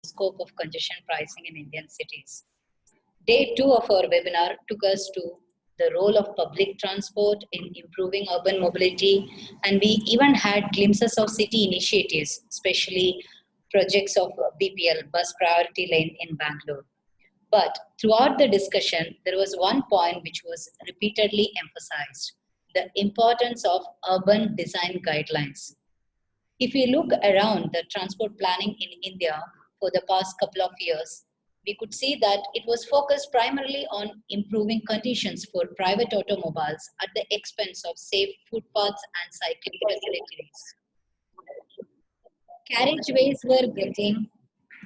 scope of congestion pricing in Indian cities. Day 2 of our webinar took us to the role of public transport in improving urban mobility, and we even had glimpses of city initiatives, especially projects of BPL, Bus Priority Lane in Bangalore. But throughout the discussion, there was one point which was repeatedly emphasized: the importance of urban design guidelines. If we look around the transport planning in India for the past couple of years, we could see that it was focused primarily on improving conditions for private automobiles at the expense of safe footpaths and cycling facilities. Carriageways were getting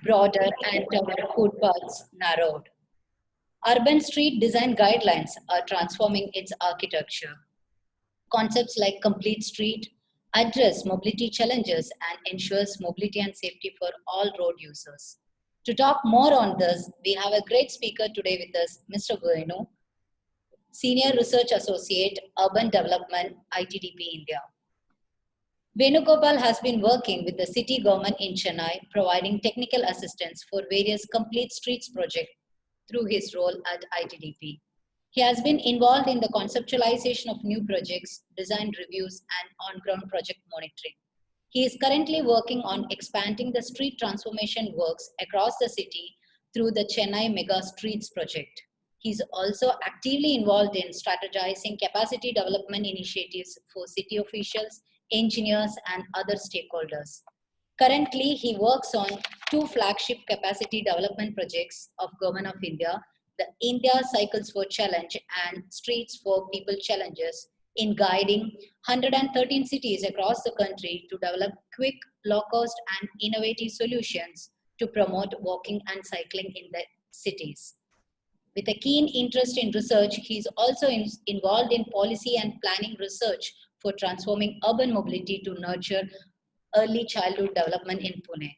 broader and footpaths narrowed. Urban street design guidelines are transforming its architecture. Concepts like complete street address mobility challenges and ensures mobility and safety for all road users. To talk more on this, we have a great speaker today with us, Mr. Venu, Senior Research Associate, Urban Development, ITDP India. Venugopal has been working with the city government in Chennai, providing technical assistance for various complete streets projects through his role at ITDP. He has been involved in the conceptualization of new projects, design reviews, and on-ground project monitoring. He is currently working on expanding the street transformation works across the city through the Chennai Mega Streets project. He is also actively involved in strategizing capacity development initiatives for city officials, engineers, and other stakeholders. Currently, he works on two flagship capacity development projects of Government of India, the India Cycles for Challenge and Streets for People Challenges, in guiding 113 cities across the country to develop quick, low-cost, and innovative solutions to promote walking and cycling in the cities. With a keen interest in research, he is also involved in policy and planning research for transforming urban mobility to nurture early childhood development in Pune.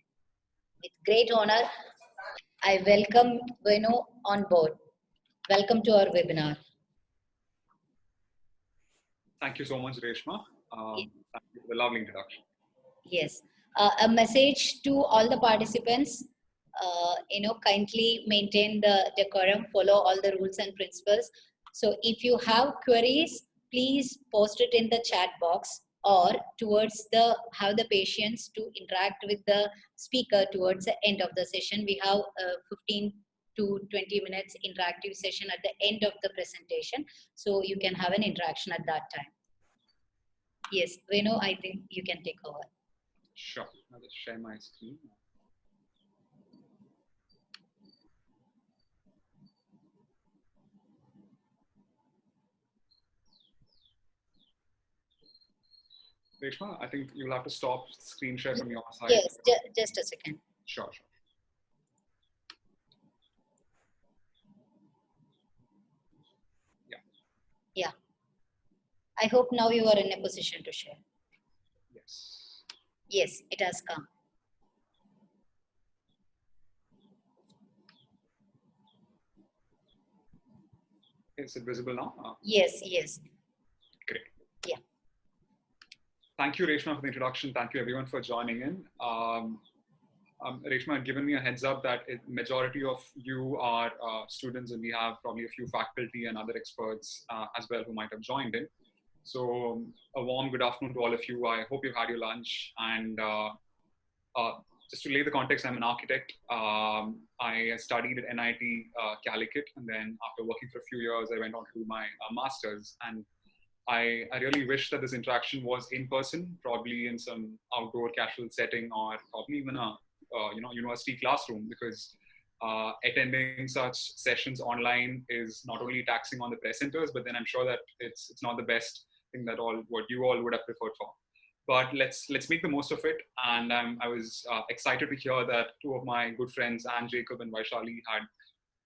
With great honor, I welcome Venu on board. Welcome to our webinar. Thank you so much, Reshma. Thank you for the lovely introduction. Yes. A message to all the participants, kindly maintain the decorum, follow all the rules and principles. So if you have queries, please post it in the chat box, or have the patience to interact with the speaker towards the end of the session. We have 15 to 20 minutes interactive session at the end of the presentation, so you can have an interaction at that time. Yes, Venu, I think you can take over. Sure, I'll just share my screen. Reshma, I think you'll have to stop screen share from your side. Yes, just a second. Sure. Yeah. I hope now you are in a position to share. Yes. Yes, it has come. Is it visible now? Yes. Great. Yeah. Thank you, Reshma, for the introduction. Thank you, everyone, for joining in. Reshma had given me a heads up that majority of you are students, and we have probably a few faculty and other experts as well who might have joined in. So a warm good afternoon to all of you. I hope you've had your lunch. And just to lay the context, I'm an architect. I studied at NIT Calicut, and then after working for a few years, I went on to do my master's. And I really wish that this interaction was in person, probably in some outdoor casual setting, or probably even a university classroom, because attending such sessions online is not only taxing on the presenters, but then I'm sure that it's not the best thing that what you all would have preferred for. But let's make the most of it. And I was excited to hear that two of my good friends, Anne Jacob and Vaishali, had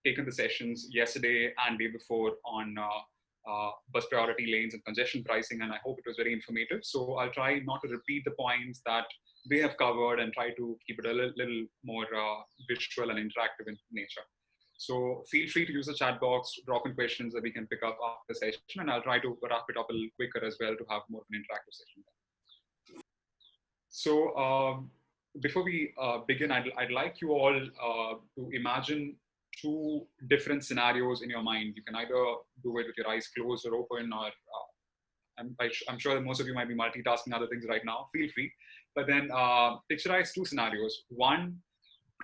taken the sessions yesterday and day before on bus priority lanes and congestion pricing, and I hope it was very informative. So I'll try not to repeat the points that they have covered and try to keep it a little more visual and interactive in nature. So feel free to use the chat box, drop in questions that we can pick up after the session, and I'll try to wrap it up a little quicker as well to have more of an interactive session. So before we begin, I'd like you all to imagine two different scenarios in your mind. You can either do it with your eyes closed or open, or I'm sure that most of you might be multitasking other things right now. Feel free. But then picturize two scenarios. One,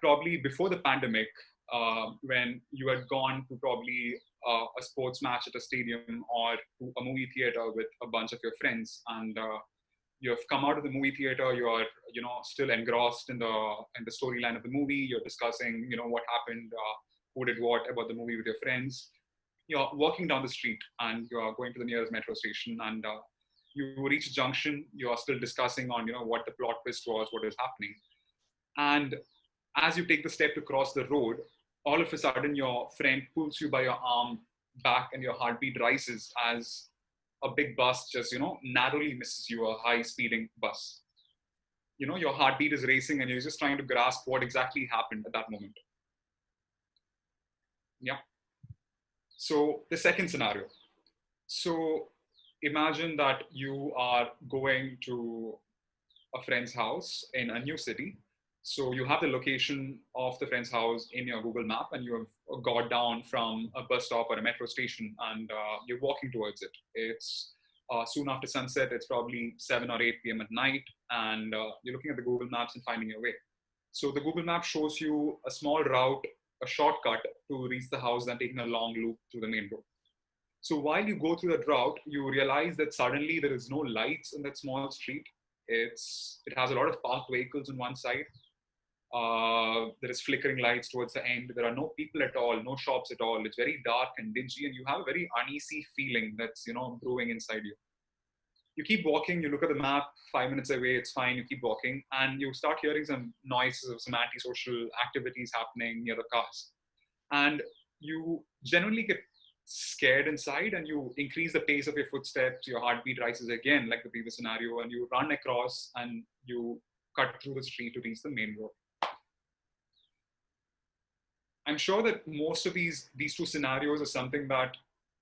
probably before the pandemic, when you had gone to probably a sports match at a stadium or to a movie theater with a bunch of your friends, and you have come out of the movie theater. You are, still engrossed in the storyline of the movie. You're discussing, what happened, who did what about the movie with your friends. You're walking down the street and you are going to the nearest metro station, and you reach a junction. You are still discussing on, what the plot twist was, what is happening. And as you take the step to cross the road, all of a sudden your friend pulls you by your arm back and your heartbeat rises as a big bus just, narrowly misses you, a high speeding bus. Your heartbeat is racing and you're just trying to grasp what exactly happened at that moment. Yeah. So the second scenario. So imagine that you are going to a friend's house in a new city. So you have the location of the friend's house in your Google map, and you have got down from a bus stop or a metro station, and you're walking towards it. It's soon after sunset. It's probably 7 or 8 p.m. at night, and you're looking at the Google Maps and finding your way. So the Google map shows you a small route, a shortcut to reach the house, than taking a long loop through the main road. So while you go through that route, you realize that suddenly there is no lights in that small street. It has a lot of parked vehicles on one side. There is flickering lights towards the end. There are no people at all, no shops at all. It's very dark and dingy, and you have a very uneasy feeling that's brewing inside you. You keep walking. You look at the map. 5 minutes away, it's fine. You keep walking, and you start hearing some noises of some antisocial activities happening near the cars, and you generally get scared inside, and you increase the pace of your footsteps. Your heartbeat rises again, like the previous scenario, and you run across and you cut through the street to reach the main road. I'm sure that most of these two scenarios are something that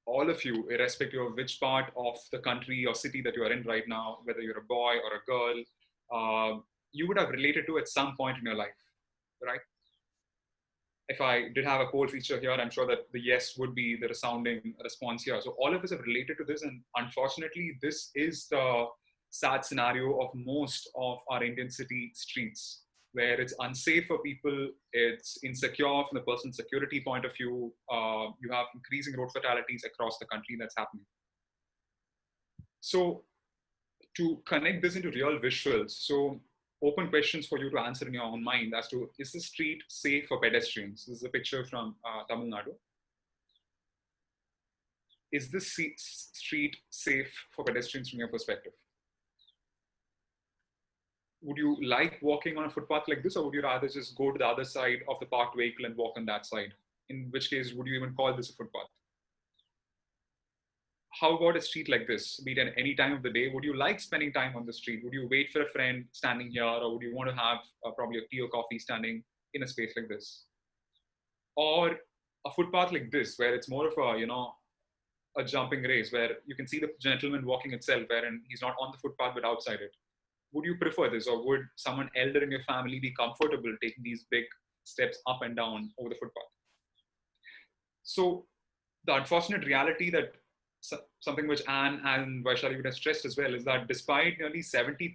all of you, irrespective of which part of the country or city that you are in right now, whether you're a boy or a girl, you would have related to at some point in your life, right? If I did have a poll feature here, I'm sure that the yes would be the resounding response here. So all of us have related to this, and unfortunately, this is the sad scenario of most of our Indian city streets, where it's unsafe for people, it's insecure from the person's security point of view. You have increasing road fatalities across the country that's happening. So to connect this into real visuals, so open questions for you to answer in your own mind as to, is the street safe for pedestrians? This is a picture from Tamil Nadu. Is this street safe for pedestrians from your perspective? Would you like walking on a footpath like this, or would you rather just go to the other side of the parked vehicle and walk on that side? In which case, would you even call this a footpath? How about a street like this, be it at any time of the day? Would you like spending time on the street? Would you wait for a friend standing here, or would you want to have probably a tea or coffee standing in a space like this? Or a footpath like this, where it's more of a jumping race, where you can see the gentleman walking itself, wherein he's not on the footpath but outside it. Would you prefer this, or would someone elder in your family be comfortable taking these big steps up and down over the footpath? So the unfortunate reality that something which Anne and Vaishali would have stressed as well is that despite nearly 70%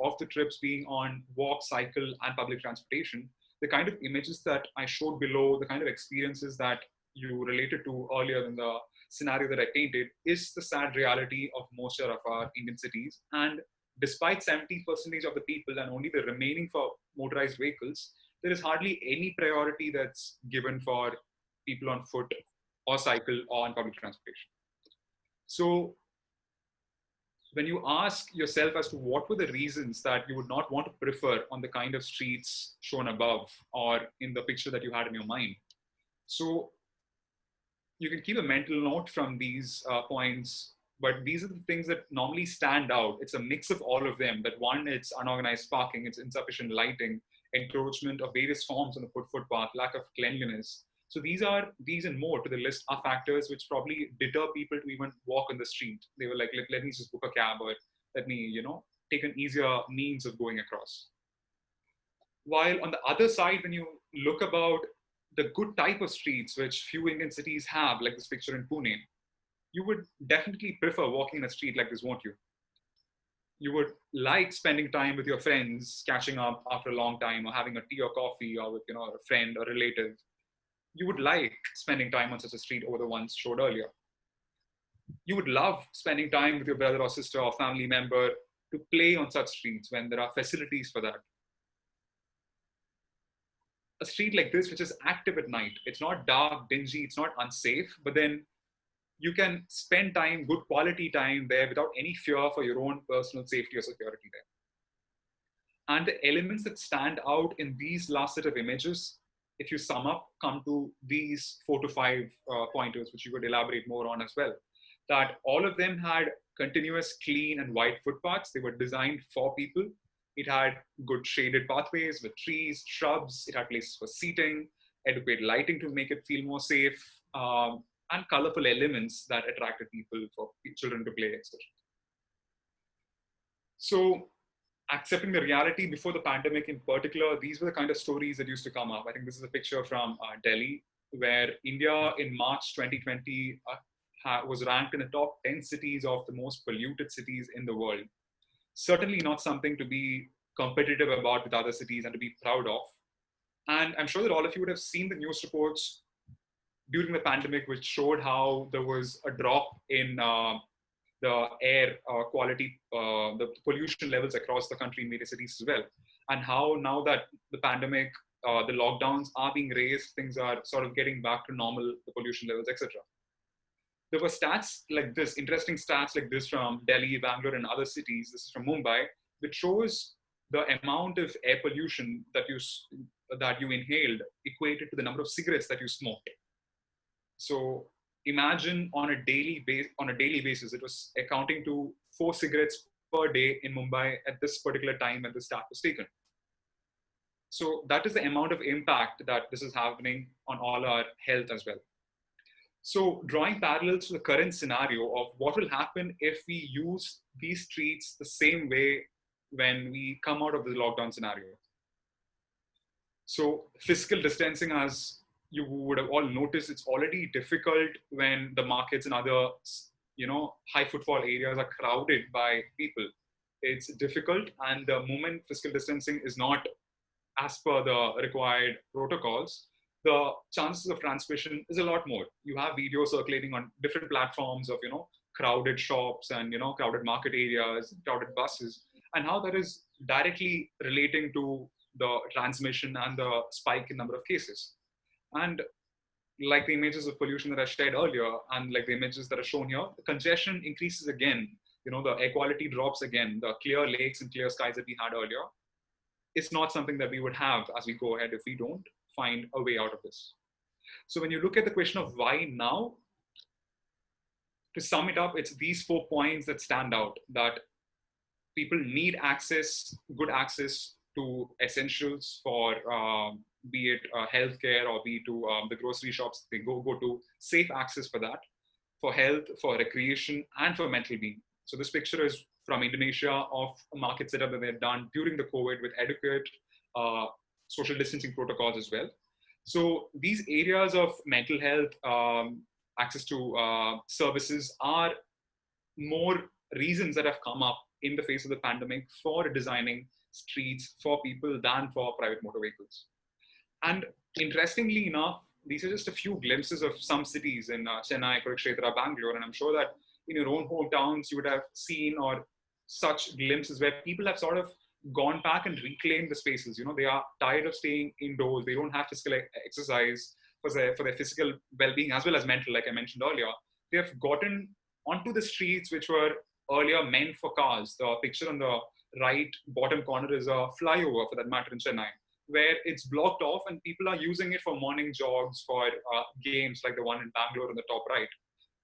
of the trips being on walk, cycle, and public transportation, the kind of images that I showed below, the kind of experiences that you related to earlier in the scenario that I painted, is the sad reality of most of our Indian cities. And despite 70% of the people and only the remaining for motorized vehicles, there is hardly any priority that's given for people on foot or cycle or on public transportation. So when you ask yourself as to what were the reasons that you would not want to prefer on the kind of streets shown above or in the picture that you had in your mind, so you can keep a mental note from these points, but these are the things that normally stand out. It's a mix of all of them. That one, it's unorganized parking, it's insufficient lighting, encroachment of various forms on the footpath, lack of cleanliness. So these and more to the list are factors which probably deter people to even walk on the street. They were like, let me just book a cab, or let me, take an easier means of going across. While on the other side, when you look about the good type of streets, which few Indian cities have, like this picture in Pune, you would definitely prefer walking in a street like this, won't you? You would like spending time with your friends, catching up after a long time, or having a tea or coffee, or with a friend or relative. You would like spending time on such a street over the ones showed earlier. You would love spending time with your brother or sister or family member to play on such streets when there are facilities for that. A street like this, which is active at night, it's not dark, dingy, it's not unsafe, but then you can spend time, good quality time there without any fear for your own personal safety or security there. And the elements that stand out in these last set of images, if you sum up, come to these 4 to 5 pointers, which you could elaborate more on as well. That all of them had continuous, clean, and wide footpaths. They were designed for people. It had good shaded pathways with trees, shrubs. It had places for seating, adequate lighting to make it feel more safe, and colorful elements that attracted people for children to play, etc. So, accepting the reality before the pandemic in particular, these were the kind of stories that used to come up. I think this is a picture from Delhi, where India in March 2020 was ranked in the top 10 cities of the most polluted cities in the world. Certainly not something to be competitive about with other cities and to be proud of. And I'm sure that all of you would have seen the news reports during the pandemic, which showed how there was a drop in the air quality, the pollution levels across the country in various cities as well. And how now that the pandemic, the lockdowns are being raised, things are sort of getting back to normal, the pollution levels, etc. There were stats like this, interesting stats like this from Delhi, Bangalore, and other cities. This is from Mumbai, which shows the amount of air pollution that you inhaled equated to the number of cigarettes that you smoked. So imagine on a daily basis, it was accounting to 4 cigarettes per day in Mumbai at this particular time when the stat was taken. So that is the amount of impact that this is happening on all our health as well. So drawing parallels to the current scenario of what will happen if we use these streets the same way when we come out of the lockdown scenario. So physical distancing, as you would have all noticed, it's already difficult when the markets and other, high footfall areas are crowded by people. It's difficult, and the moment physical distancing is not as per the required protocols, the chances of transmission is a lot more. You have videos circulating on different platforms of, crowded shops and, crowded market areas, crowded buses, and how that is directly relating to the transmission and the spike in number of cases. And like the images of pollution that I shared earlier, and like the images that are shown here, the congestion increases again. The air quality drops again. The clear lakes and clear skies that we had earlier, it's not something that we would have as we go ahead if we don't find a way out of this. So when you look at the question of why now, to sum it up, it's these 4 points that stand out, that people need good access to essentials for be it healthcare or be it to the grocery shops they go to, safe access for that, for health, for recreation, and for mental being. So this picture is from Indonesia of a market setup that they've done during the COVID with adequate social distancing protocols as well. So these areas of mental health, access to services are more reasons that have come up in the face of the pandemic for designing streets for people than for private motor vehicles. And interestingly enough, these are just a few glimpses of some cities in Chennai, Kurukshetra, Bangalore, and I'm sure that in your own hometowns you would have seen or such glimpses where people have sort of gone back and reclaimed the spaces. They are tired of staying indoors. They don't have physical exercise for their physical well-being as well as mental, like I mentioned earlier. They have gotten onto the streets which were earlier meant for cars. The picture on the right bottom corner is a flyover, for that matter, in Chennai, where it's blocked off and people are using it for morning jogs, for games like the one in Bangalore on the top right.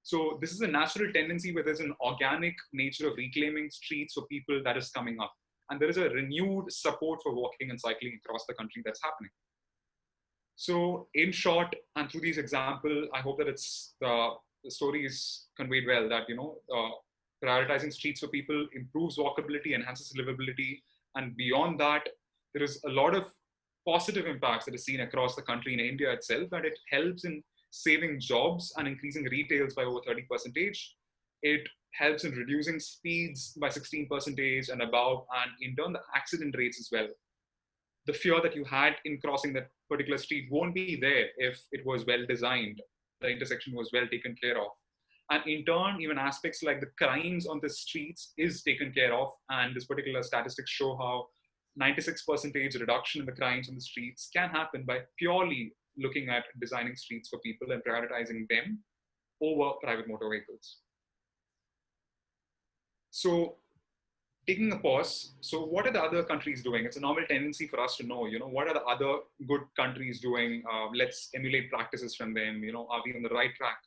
So this is a natural tendency where there's an organic nature of reclaiming streets for people that is coming up. And there is a renewed support for walking and cycling across the country that's happening. So in short, and through these examples, I hope that the story is conveyed well, that, prioritizing streets for people improves walkability, enhances livability. And beyond that, there is a lot of positive impacts that is seen across the country in India itself, that it helps in saving jobs and increasing retails by over 30%. It helps in reducing speeds by 16% and above, and in turn the accident rates as well. The fear that you had in crossing that particular street won't be there if it was well designed, the intersection was well taken care of. And in turn, even aspects like the crimes on the streets is taken care of. And this particular statistics show how 96% reduction in the crimes on the streets can happen by purely looking at designing streets for people and prioritizing them over private motor vehicles. So taking a pause, so what are the other countries doing? It's a normal tendency for us to know, what are the other good countries doing? Let's emulate practices from them. Are we on the right track?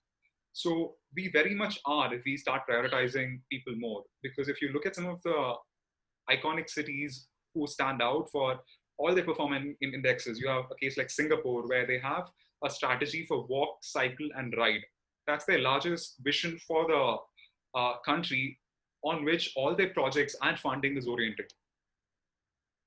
So we very much are if we start prioritizing people more. Because if you look at some of the iconic cities who stand out for all their performance in indexes, you have a case like Singapore, where they have a strategy for walk, cycle, and ride. That's their largest vision for the country, on which all their projects and funding is oriented.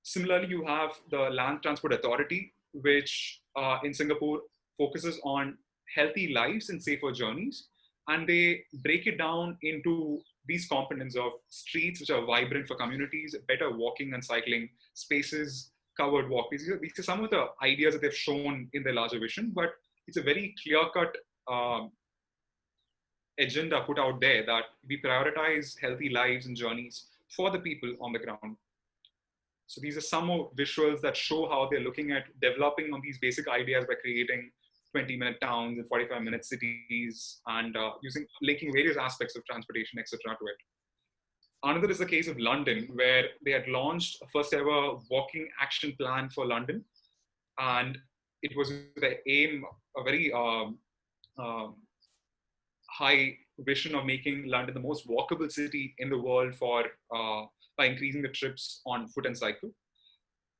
Similarly, you have the Land Transport Authority, which in Singapore focuses on healthy lives and safer journeys. And they break it down into these components of streets which are vibrant for communities, better walking and cycling spaces, covered walkways. These are some of the ideas that they've shown in their larger vision, but it's a very clear-cut agenda put out there that we prioritize healthy lives and journeys for the people on the ground. So these are some more visuals that show how they're looking at developing on these basic ideas by creating 20-minute towns and 45-minute cities, and linking various aspects of transportation, etc. to it. Another is the case of London, where they had launched a first ever walking action plan for London. And it was the aim, a very high vision of making London the most walkable city in the world by increasing the trips on foot and cycle.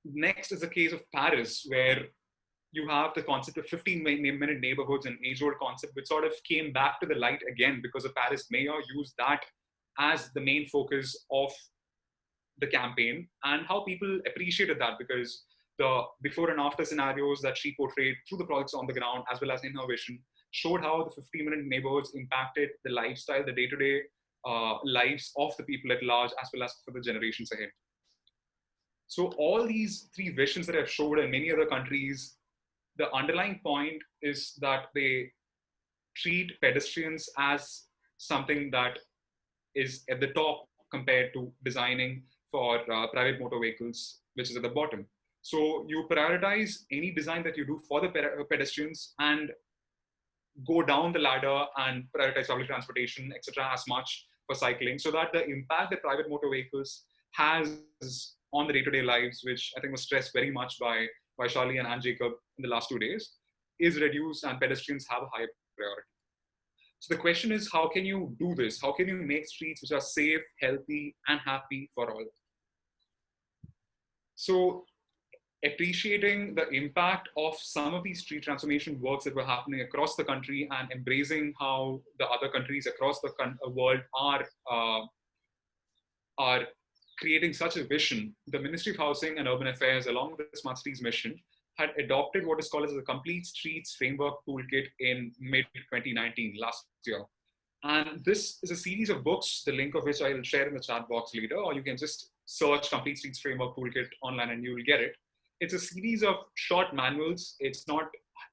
Next is the case of Paris, where you have the concept of 15-minute neighborhoods, and age-old concept, which sort of came back to the light again because the Paris mayor used that as the main focus of the campaign, and how people appreciated that because the before and after scenarios that she portrayed through the projects on the ground, as well as in her vision, showed how the 15-minute neighborhoods impacted the lifestyle, the day-to-day lives of the people at large, as well as for the generations ahead. So all these three visions that I've showed in many other countries, the underlying point is that they treat pedestrians as something that is at the top compared to designing for private motor vehicles, which is at the bottom. So you prioritize any design that you do for the pedestrians and go down the ladder and prioritize public transportation, etc., as much for cycling, so that the impact that private motor vehicles has on the day-to-day lives, which I think was stressed very much by Vaishali and Anne Jacob in the last 2 days, is reduced and pedestrians have a higher priority. So the question is, how can you do this? How can you make streets which are safe, healthy, and happy for all? So appreciating the impact of some of these street transformation works that were happening across the country and embracing how the other countries across the world are creating such a vision, the Ministry of Housing and Urban Affairs, along with the Smart Cities mission, had adopted what is called as the Complete Streets Framework Toolkit in mid-2019, last year. And this is a series of books, the link of which I will share in the chat box later, or you can just search Complete Streets Framework Toolkit online and you will get it. It's a series of short manuals. It's not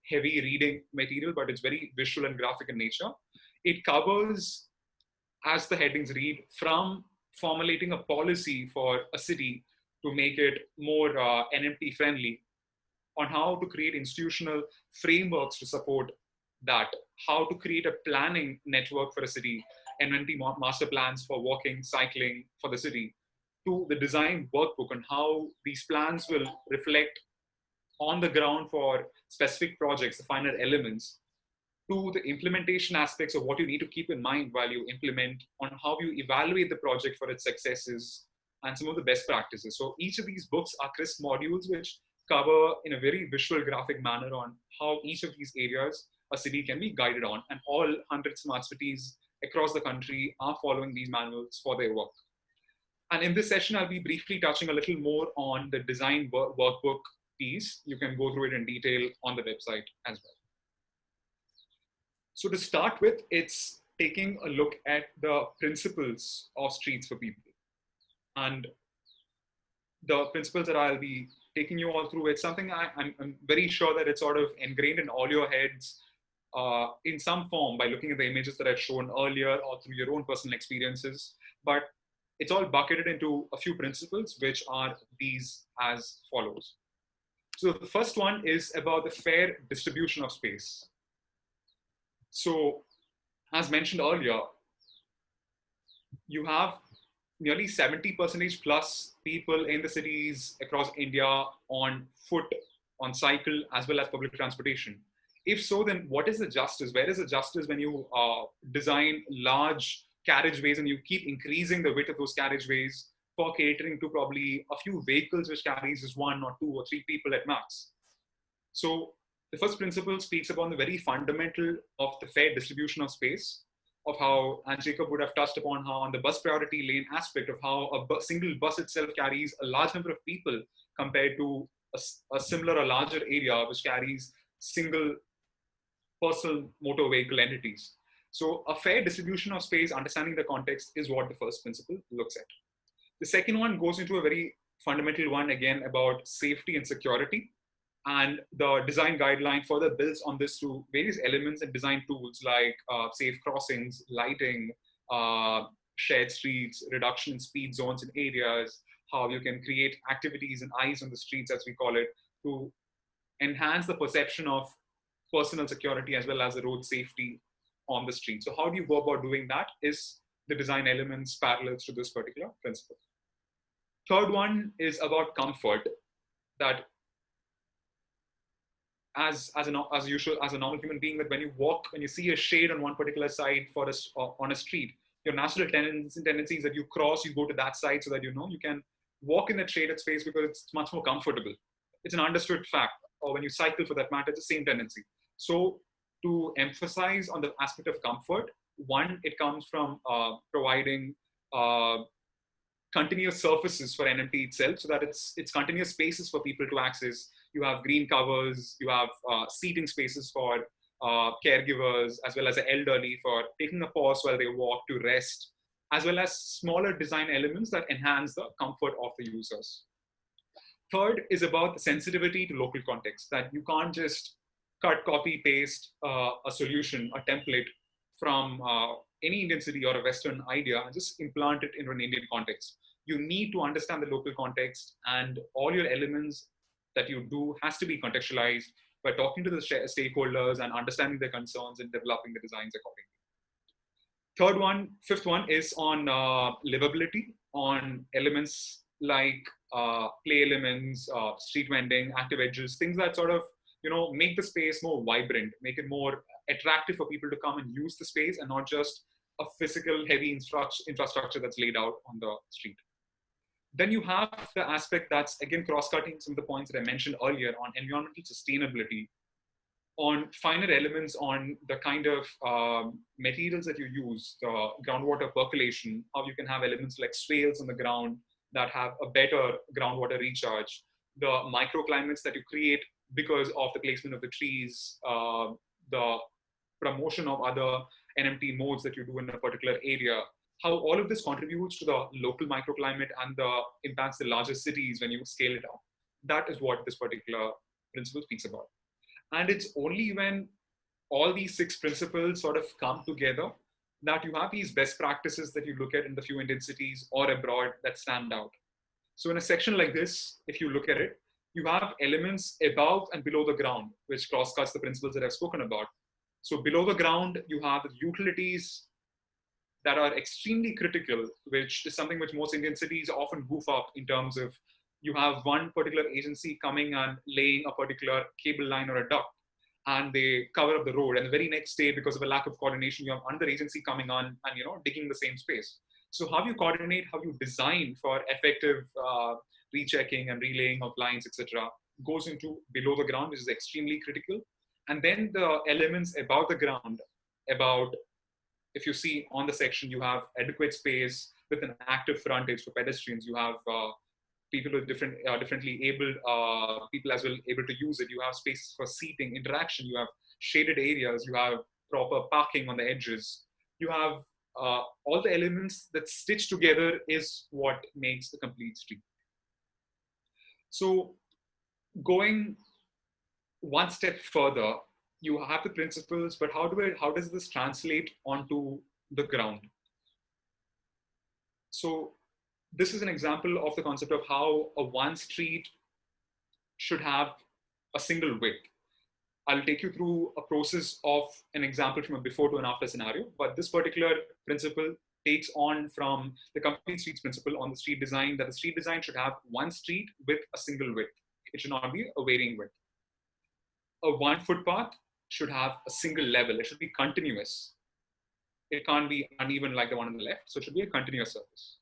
heavy reading material, but it's very visual and graphic in nature. It covers, as the headings read, from formulating a policy for a city to make it more NMT friendly, on how to create institutional frameworks to support that, how to create a planning network for a city, NMT master plans for walking, cycling for the city, to the design workbook on how these plans will reflect on the ground for specific projects, the finer elements, to the implementation aspects of what you need to keep in mind while you implement, on how you evaluate the project for its successes, and some of the best practices. So each of these books are crisp modules which cover in a very visual graphic manner on how each of these areas a city can be guided on, and all 100 smart cities across the country are following these manuals for their work. And in this session, I'll be briefly touching a little more on the design workbook piece, you can go through it in detail on the website as well. So to start with, it's taking a look at the principles of streets for people. And the principles that I'll be taking you all through, it's something I'm very sure that it's sort of ingrained in all your heads in some form by looking at the images that I've shown earlier or through your own personal experiences. But it's all bucketed into a few principles, which are these as follows. So the first one is about the fair distribution of space. So as mentioned earlier, you have nearly 70% plus people in the cities across India on foot, on cycle, as well as public transportation. If so, then what is the justice? Where is the justice when you design large carriageways and you keep increasing the width of those carriageways for catering to probably a few vehicles which carries just 1 or 2 or 3 people at max? So the first principle speaks about the very fundamental of the fair distribution of space, of how, and Jacob would have touched upon how on the bus priority lane aspect of how a single bus itself carries a large number of people compared to a similar or larger area which carries single personal motor vehicle entities. So a fair distribution of space, understanding the context, is what the first principle looks at. The second one goes into a very fundamental one, again, about safety and security. And the design guideline further builds on this through various elements and design tools like safe crossings, lighting, shared streets, reduction in speed zones in areas, how you can create activities and eyes on the streets, as we call it, to enhance the perception of personal security as well as the road safety on the street. So how do you go about doing that is the design elements parallels to this particular principle. Third one is about comfort, that as a normal human being, that when you walk, when you see a shade on one particular side for on a street, your natural tendency is that you cross, you go to that side so that you can walk in that shaded space because it's much more comfortable. It's an understood fact. Or when you cycle for that matter, it's the same tendency. So to emphasize on the aspect of comfort, one, it comes from providing continuous surfaces for NMT itself, so that it's continuous spaces for people to access. You have green covers, you have seating spaces for caregivers, as well as the elderly for taking a pause while they walk to rest, as well as smaller design elements that enhance the comfort of the users. Third is about the sensitivity to local context, that you can't just cut, copy, paste a solution, a template from any Indian city or a Western idea and just implant it into an Indian context. You need to understand the local context, and all your elements that you do has to be contextualized by talking to the stakeholders and understanding their concerns and developing the designs accordingly. Fifth one is on livability, on elements like play elements, street vending, active edges, things that sort of make the space more vibrant, make it more attractive for people to come and use the space, and not just a physical heavy infrastructure that's laid out on the street. Then you have the aspect that's again cross-cutting some of the points that I mentioned earlier on environmental sustainability, on finer elements on the kind of materials that you use, the groundwater percolation, how you can have elements like swales on the ground that have a better groundwater recharge, the microclimates that you create because of the placement of the trees, the promotion of other NMT modes that you do in a particular area, how all of this contributes to the local microclimate and impacts the larger cities when you scale it out. That is what this particular principle speaks about. And it's only when all these 6 principles sort of come together that you have these best practices that you look at in the few Indian cities or abroad that stand out. So in a section like this, if you look at it, you have elements above and below the ground, which cross-cuts the principles that I've spoken about. So below the ground, you have utilities that are extremely critical, which is something which most Indian cities often goof up in terms of you have one particular agency coming and laying a particular cable line or a duct, and they cover up the road. And the very next day, because of a lack of coordination, you have another agency coming on and digging the same space. So how you coordinate, how you design for effective rechecking and relaying of lines, etc., goes into below the ground, which is extremely critical. And then the elements above the ground, about, if you see on the section, you have adequate space with an active frontage for pedestrians. You have people with differently abled people as well able to use it. You have spaces for seating, interaction. You have shaded areas. You have proper parking on the edges. You have all the elements that stitched together is what makes the complete street. So going one step further, you have the principles, but how does this translate onto the ground? So this is an example of the concept of how a one street should have a single width. I'll take you through a process of an example from a before to an after scenario, but this particular principle takes on from the complete streets principle on the street design, that the street design should have one street with a single width. It should not be a varying width. A one footpath should have a single level. It should be continuous. It can't be uneven like the one on the left. So it should be a continuous surface.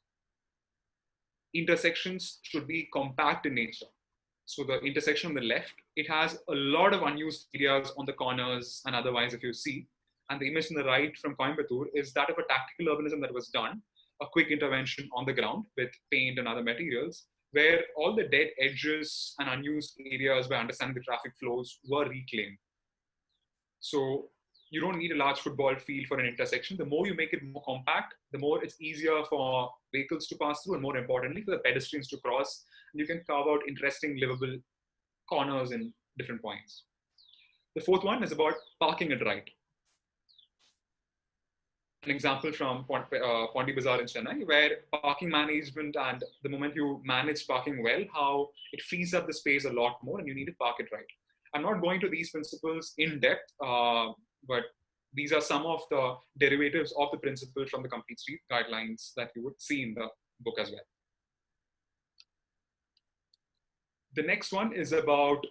Intersections should be compact in nature. So the intersection on the left, it has a lot of unused areas on the corners and otherwise, if you see. And the image on the right from Coimbatore is that of a tactical urbanism that was done, a quick intervention on the ground with paint and other materials, where all the dead edges and unused areas by understanding the traffic flows were reclaimed. So you don't need a large football field for an intersection. The more you make it more compact, the more it's easier for vehicles to pass through, and more importantly, for the pedestrians to cross. And you can carve out interesting livable corners in different points. The fourth one is about parking it right. An example from Pondi Bazaar in Chennai, where parking management, and the moment you manage parking well, how it frees up the space a lot more and you need to park it right. I'm not going to these principles in depth, but these are some of the derivatives of the principle from the complete street guidelines that you would see in the book as well. The next one is about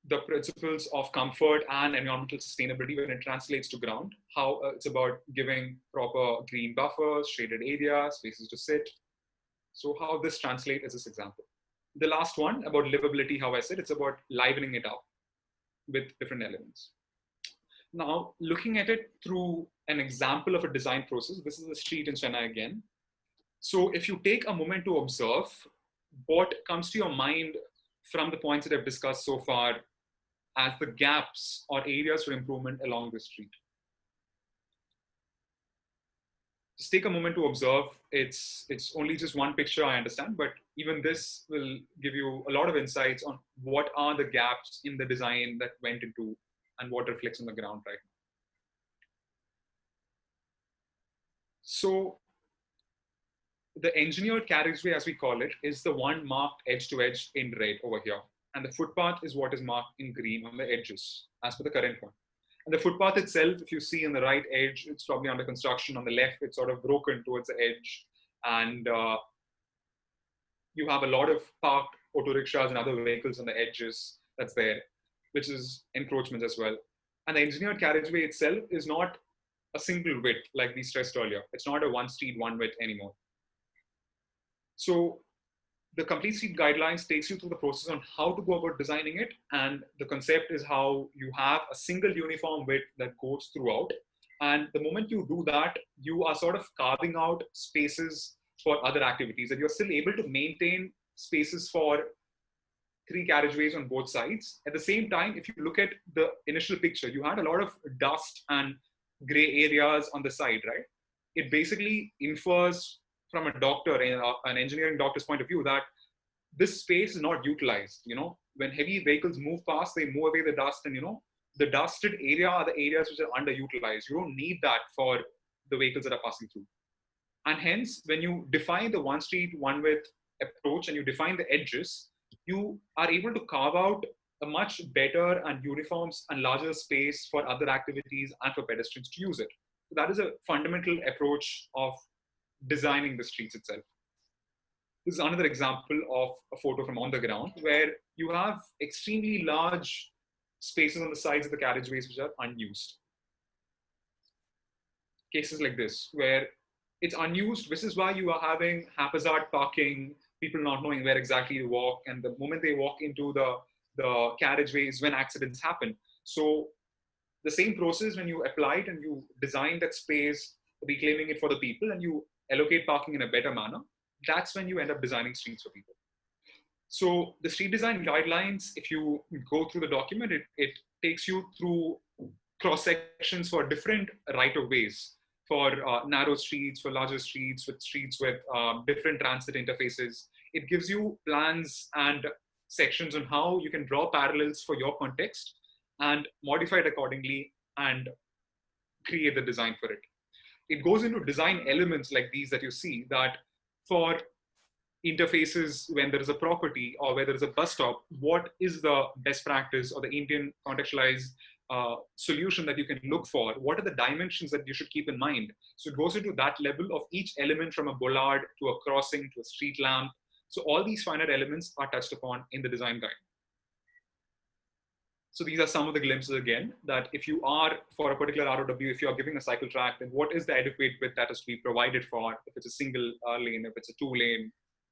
the principles of comfort and environmental sustainability when it translates to ground, how it's about giving proper green buffers, shaded areas, spaces to sit. So how this translates is this example. The last one about livability, how I said, it's about livening it up with different elements. Now, looking at it through an example of a design process, this is a street in Chennai again. So if you take a moment to observe what comes to your mind from the points that I've discussed so far as the gaps or areas for improvement along the street. Just take a moment to observe. It's only just one picture, I understand, but even this will give you a lot of insights on what are the gaps in the design that went into and what reflects on the ground right now. So the engineered carriageway, as we call it, is the one marked edge to edge in red over here. And the footpath is what is marked in green on the edges, as per the current one. And the footpath itself, if you see on the right edge, it's probably under construction. On the left, it's sort of broken towards the edge. And you have a lot of parked auto rickshaws and other vehicles on the edges that's there, which is encroachments as well. And the engineered carriageway itself is not a single width, like we stressed earlier. It's not a one street, one width anymore. So the complete street guidelines takes you through the process on how to go about designing it. And the concept is how you have a single uniform width that goes throughout. And the moment you do that, you are sort of carving out spaces for other activities, and you're still able to maintain spaces for three carriageways on both sides. At the same time, if you look at the initial picture, you had a lot of dust and gray areas on the side, right? It basically infers from a doctor, an engineering doctor's point of view, that this space is not utilized. You know, when heavy vehicles move past, they move away the dust, and the dusted area are the areas which are underutilized. You don't need that for the vehicles that are passing through. And hence, when you define the one street, one width approach and you define the edges, you are able to carve out a much better and uniform and larger space for other activities and for pedestrians to use it. So that is a fundamental approach of designing the streets itself. This is another example of a photo from on the ground where you have extremely large spaces on the sides of the carriageways which are unused. Cases like this, where it's unused, this is why you are having haphazard parking, people not knowing where exactly to walk, and the moment they walk into the carriageway is when accidents happen. So the same process, when you apply it and you design that space, reclaiming it for the people, and you allocate parking in a better manner, that's when you end up designing streets for people. So the street design guidelines, if you go through the document, it takes you through cross sections for different right of ways, for narrow streets, for larger streets with different transit interfaces. It gives you plans and sections on how you can draw parallels for your context and modify it accordingly and create the design for it. It goes into design elements like these that you see, that for interfaces when there is a property or where there is a bus stop, what is the best practice or the Indian contextualized solution that you can look for? What are the dimensions that you should keep in mind? So it goes into that level of each element, from a bollard to a crossing to a street lamp. So all these finer elements are touched upon in the design guide. So these are some of the glimpses again, that if you are, for a particular ROW, if you are giving a cycle track, then what is the adequate width that is to be provided for? If it's a single lane, if it's a 2-lane,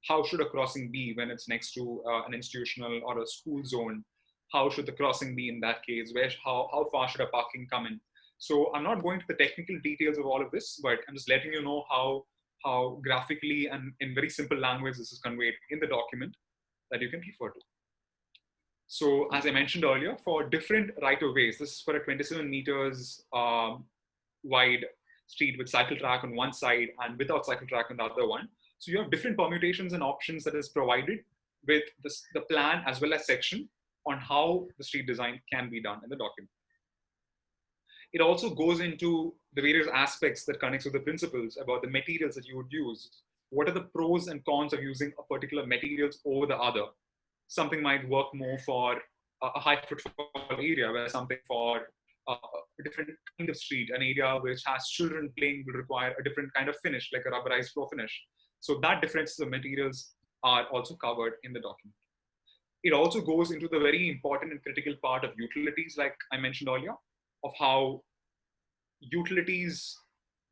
how should a crossing be when it's next to an institutional or a school zone? How should the crossing be in that case? How far should a parking come in? So I'm not going to the technical details of all of this, but I'm just letting you know how graphically and in very simple language this is conveyed in the document that you can refer to. So as I mentioned earlier, for different right-of-ways, this is for a 27 meters wide street with cycle track on one side and without cycle track on the other one. So you have different permutations and options that is provided with the plan as well as section on how the street design can be done in the document. It also goes into the various aspects that connects with the principles about the materials that you would use. What are the pros and cons of using a particular materials over the other? Something might work more for a high footfall area, where something for a different kind of street, an area which has children playing, will require a different kind of finish, like a rubberized floor finish. So that differences of materials are also covered in the document. It also goes into the very important and critical part of utilities, like I mentioned earlier, of how utilities,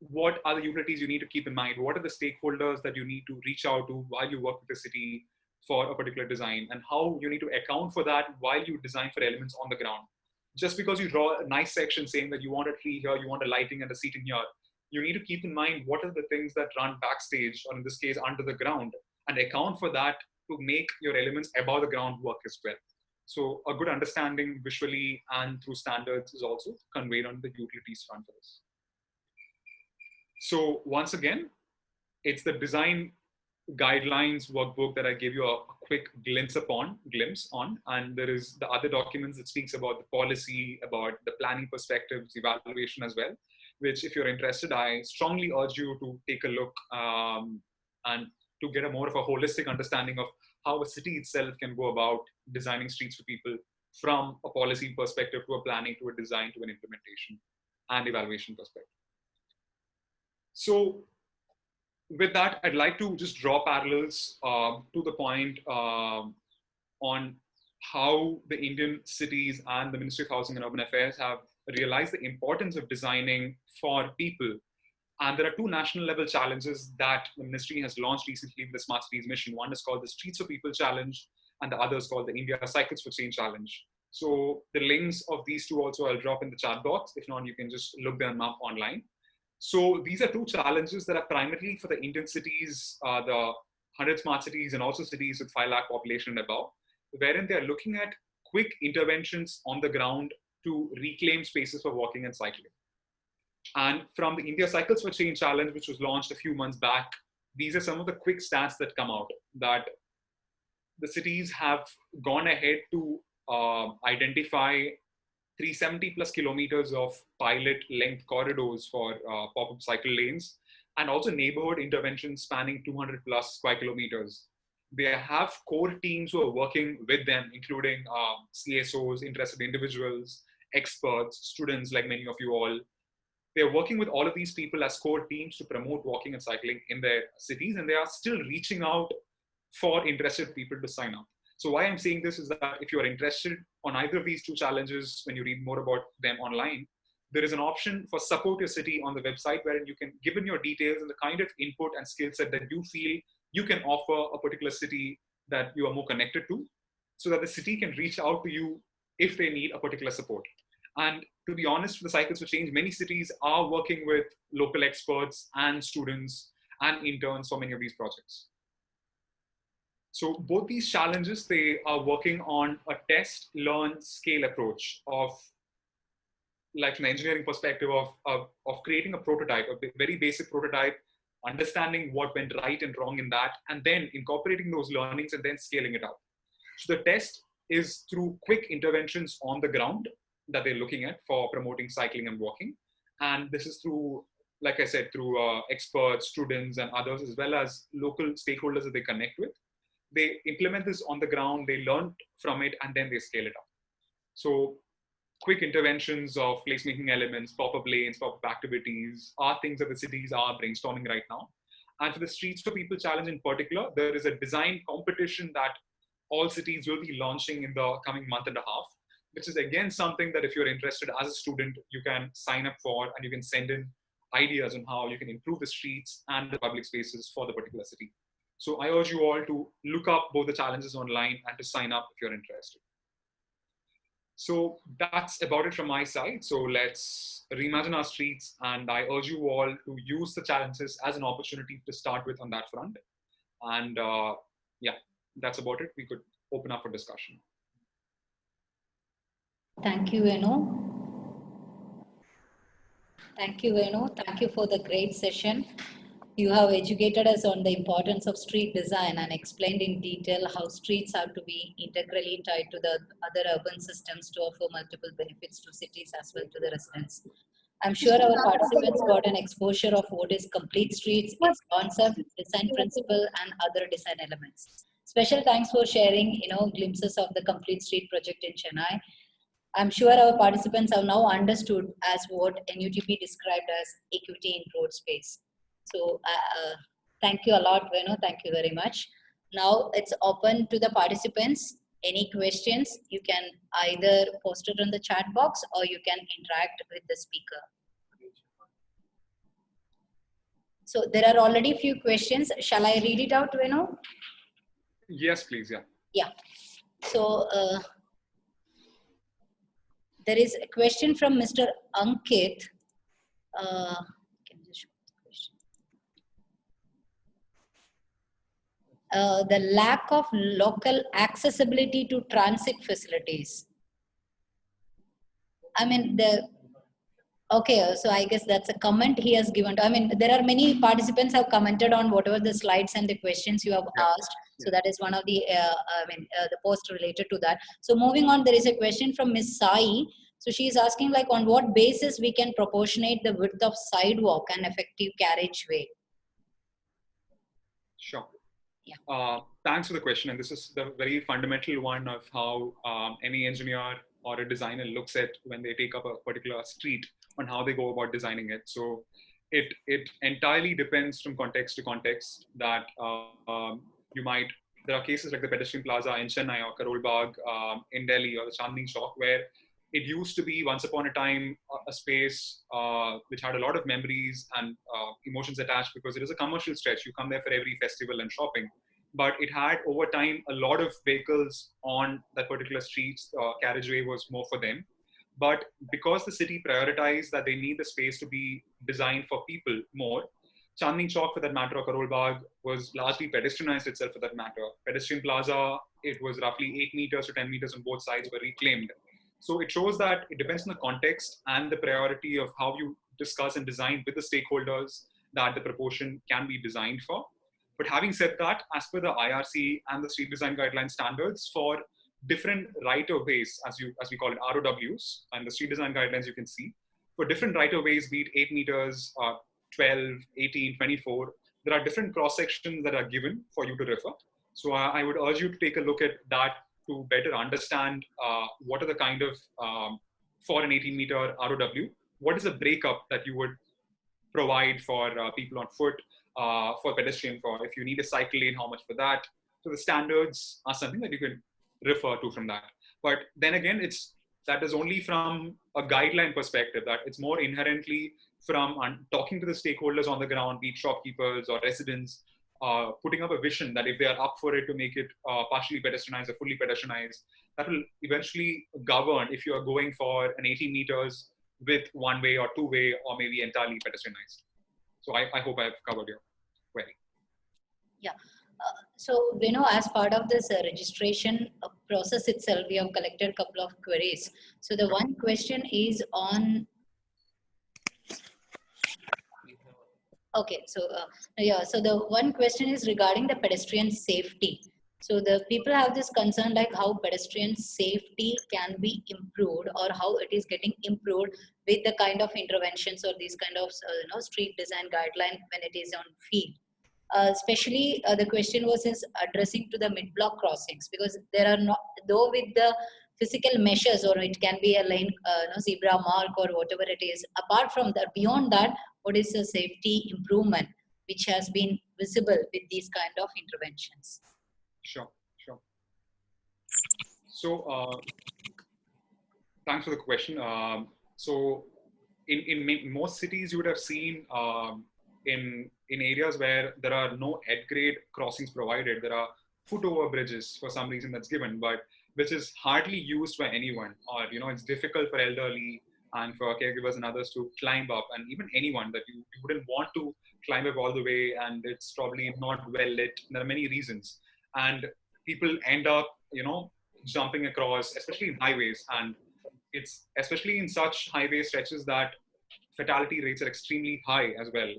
what are the utilities you need to keep in mind? What are the stakeholders that you need to reach out to while you work with the city for a particular design, and how you need to account for that while you design for elements on the ground. Just because you draw a nice section saying that you want a tree here, you want a lighting and a seating here, you need to keep in mind what are the things that run backstage, or in this case, under the ground, and account for that to make your elements above the ground work as well. So a good understanding visually and through standards is also conveyed on the utilities front for this. So once again, it's the design guidelines workbook that I gave you a quick glimpse on, and there is the other documents that speaks about the policy, about the planning perspectives, evaluation as well, which if you're interested, I strongly urge you to take a look and to get a more of a holistic understanding of how a city itself can go about designing streets for people, from a policy perspective to a planning to a design to an implementation and evaluation perspective. So with that, I'd like to just draw parallels to the point on how the Indian cities and the Ministry of Housing and Urban Affairs have realized the importance of designing for people. And there are two national level challenges that the ministry has launched recently with the Smart Cities mission. One is called the Streets for People Challenge, and the other is called the India Cycles for Change Challenge. So the links of these two also I'll drop in the chat box. If not, you can just look them up online. So these are two challenges that are primarily for the Indian cities, the 100 smart cities, and also cities with 5 lakh population and above, wherein they are looking at quick interventions on the ground to reclaim spaces for walking and cycling. And from the India Cycles for Change Challenge, which was launched a few months back, these are some of the quick stats that come out, that the cities have gone ahead to identify 370 plus kilometers of pilot length corridors for pop-up cycle lanes, and also neighborhood interventions spanning 200 plus square kilometers. They have core teams who are working with them, including CSOs, interested individuals, experts, students like many of you all. They're working with all of these people as core teams to promote walking and cycling in their cities, and they are still reaching out for interested people to sign up. So why I'm saying this is that if you are interested on either of these two challenges, when you read more about them online, there is an option for Support Your City on the website, wherein you can give in your details and the kind of input and skill set that you feel you can offer a particular city that you are more connected to, so that the city can reach out to you if they need a particular support. And to be honest, for the Cycles for Change, many cities are working with local experts and students and interns for many of these projects. So both these challenges, they are working on a test, learn, scale approach of, like from the engineering perspective of creating a prototype, a very basic prototype, understanding what went right and wrong in that, and then incorporating those learnings and then scaling it up. So the test is through quick interventions on the ground that they're looking at for promoting cycling and walking. And this is through, like I said, through experts, students, and others, as well as local stakeholders that they connect with. They implement this on the ground, they learn from it, and then they scale it up. So quick interventions of placemaking elements, pop-up lanes, pop-up activities are things that the cities are brainstorming right now. And for the Streets for People Challenge in particular, there is a design competition that all cities will be launching in the coming month and a half, which is again something that if you're interested as a student, you can sign up for, and you can send in ideas on how you can improve the streets and the public spaces for the particular city. So I urge you all to look up both the challenges online and to sign up if you're interested. So that's about it from my side. So let's reimagine our streets, and I urge you all to use the challenges as an opportunity to start with on that front. And yeah, that's about it. We could open up for discussion. Thank you, Venu. Thank you, Venu. Thank you for the great session. You have educated us on the importance of street design and explained in detail how streets have to be integrally tied to the other urban systems to offer multiple benefits to cities as well to the residents. I'm sure our participants got an exposure of what is complete streets, its concept, design principle, and other design elements. Special thanks for sharing, glimpses of the complete street project in Chennai. I'm sure our participants have now understood as what NUTP described as equity in road space. So thank you a lot, Venu. Thank you very much. Now it's open to the participants. Any questions, you can either post it on the chat box or you can interact with the speaker. So there are already a few questions. Shall I read it out, Venu? Yes, please. Yeah. Yeah. So there is a question from Mr. Ankit. Can you show the question? The lack of local accessibility to transit facilities. I mean, okay, so I guess that's a comment he has given. I mean, there are many participants have commented on whatever the slides and the questions you have asked. So that is one of the, the post related to that. So moving on, there is a question from Ms. Sai. So she is asking, like, on what basis we can proportionate the width of sidewalk and effective carriageway? Sure. Yeah. Thanks for the question. And this is the very fundamental one of how any engineer or a designer looks at when they take up a particular street on how they go about designing it. So it entirely depends from context to context that there are cases like the pedestrian plaza in Chennai or Karol Bagh in Delhi or the Chandni Chowk, where it used to be once upon a time a space which had a lot of memories and emotions attached because it is a commercial stretch. You come there for every festival and shopping. But it had over time a lot of vehicles on that particular street. Carriageway was more for them. But because the city prioritized that they need the space to be designed for people more, Chandni Chowk for that matter, or Karol Bagh, was largely pedestrianized itself for that matter. Pedestrian plaza, it was roughly 8 meters to 10 meters on both sides were reclaimed. So it shows that it depends on the context and the priority of how you discuss and design with the stakeholders that the proportion can be designed for. But having said that, as per the IRC and the street design guideline standards for different right-of-ways, as we call it, ROWs, and the street design guidelines you can see, for different right-of-ways, be it 8 meters, 12, 18, 24, there are different cross-sections that are given for you to refer. So I would urge you to take a look at that to better understand what are the kind of, for an 18-meter ROW, what is the breakup that you would provide for people on foot, for pedestrian, for if you need a cycle lane, how much for that. So the standards are something that you can refer to from that. But then again, that is only from a guideline perspective, that it's more inherently from talking to the stakeholders on the ground, be it shopkeepers or residents, putting up a vision that if they are up for it to make it partially pedestrianized or fully pedestrianized, that will eventually govern if you are going for an 18 meters with one way or two way or maybe entirely pedestrianized. So I hope I've covered your query. Yeah. So, as part of this registration process itself, we have collected a couple of queries. So, the one question is on. Okay, so yeah, so the one question is regarding the pedestrian safety. So the people have this concern like how pedestrian safety can be improved or how it is getting improved with the kind of interventions or these kind of street design guideline when it is on field. Especially the question was is addressing to the mid-block crossings because there are not though with the physical measures or it can be a lane zebra mark or whatever it is apart from that beyond that what is the safety improvement which has been visible with these kind of interventions. Sure, sure. So thanks for the question. So in most cities, you would have seen in areas where there are no head grade crossings provided, there are foot over bridges for some reason that's given, but which is hardly used by anyone, or it's difficult for elderly and for caregivers and others to climb up, and even anyone that you wouldn't want to climb up all the way, and it's probably not well lit. There are many reasons, and people end up jumping across, especially in highways, and it's especially in such highway stretches that fatality rates are extremely high as well.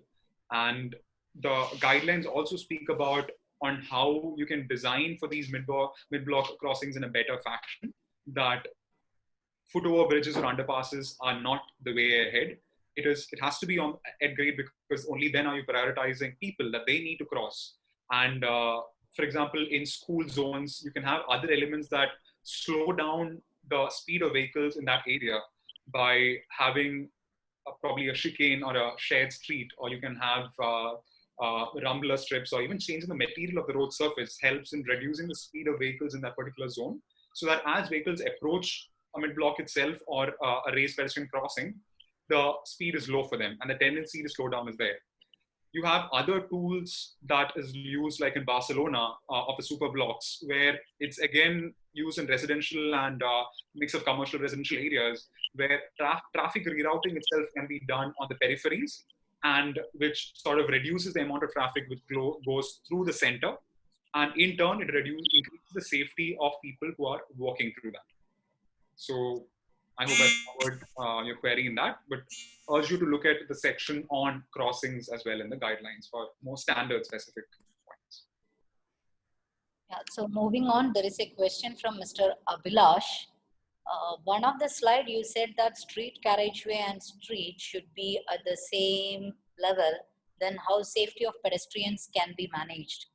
And the guidelines also speak about on how you can design for these mid-block crossings in a better fashion, that foot over bridges or underpasses are not the way ahead. It has to be on at grade because only then are you prioritizing people that they need to cross. And for example, in school zones, you can have other elements that slow down the speed of vehicles in that area by having probably a chicane or a shared street, or you can have rumbler strips, or even changing the material of the road surface helps in reducing the speed of vehicles in that particular zone, so that as vehicles approach a mid-block itself or a raised pedestrian crossing, the speed is low for them and the tendency to slow down is there. You have other tools that is used like in Barcelona of the super blocks, where it's again used in residential and mix of commercial residential areas, where traffic rerouting itself can be done on the peripheries, and which sort of reduces the amount of traffic which goes through the center, and in turn it increases the safety of people who are walking through that. So I hope I covered your query in that, but urge you to look at the section on crossings as well in the guidelines for more standard specific points. Yeah, so moving on, there is a question from Mr. Abhilash. One of the slide you said that street carriageway and street should be at the same level, then how safety of pedestrians can be managed?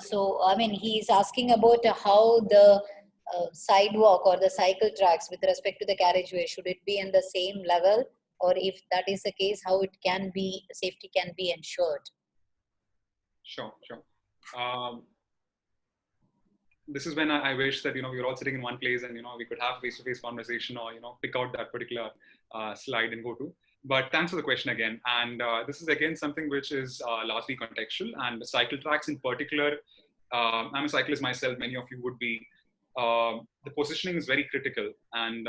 So, I mean, he is asking about how the sidewalk or the cycle tracks with respect to the carriageway, should it be in the same level? Or if that is the case, how it can be, safety can be ensured? Sure, sure. This is when I wish that we were all sitting in one place and we could have face-to-face conversation, or pick out that particular slide and go to. But thanks for the question again. And this is again something which is largely contextual, and the cycle tracks in particular. I'm a cyclist myself. Many of you would be. The positioning is very critical, and